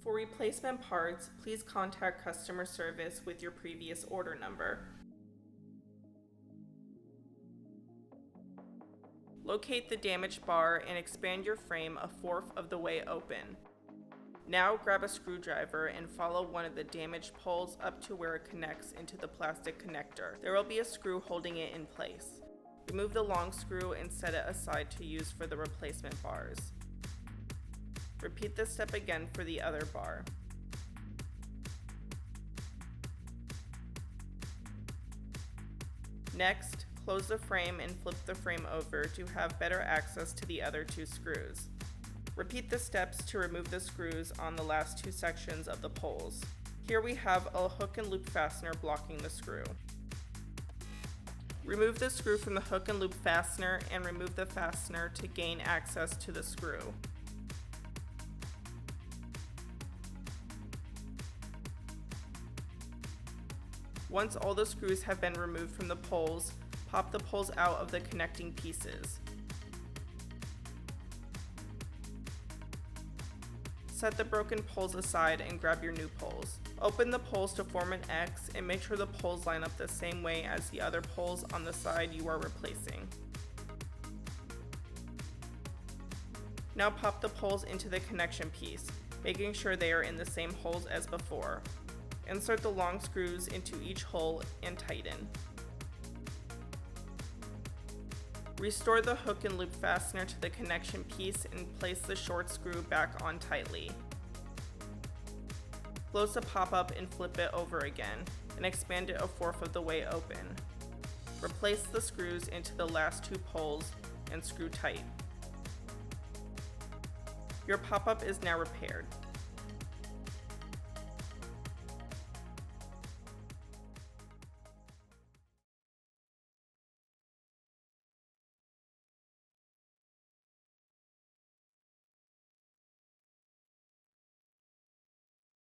For replacement parts, please contact customer service with your previous order number. Locate the damaged bar and expand your frame a fourth of the way open. Now grab a screwdriver and follow one of the damaged poles up to where it connects into the plastic connector. There will be a screw holding it in place. Remove the long screw and set it aside to use for the replacement bars. Repeat this step again for the other bar. Next, close the frame and flip the frame over to have better access to the other two screws. Repeat the steps to remove the screws on the last two sections of the poles. Here we have a hook and loop fastener blocking the screw. Remove the screw from the hook and loop fastener and remove the fastener to gain access to the screw. Once all the screws have been removed from the poles, pop the poles out of the connecting pieces. Set the broken poles aside and grab your new poles. Open the poles to form an X and make sure the poles line up the same way as the other poles on the side you are replacing. Now pop the poles into the connection piece, making sure they are in the same holes as before. Insert the long screws into each hole and tighten. Restore the hook and loop fastener to the connection piece and place the short screw back on tightly. Close the pop-up and flip it over again, and expand it a fourth of the way open. Replace the screws into the last two poles and screw tight. Your pop-up is now repaired.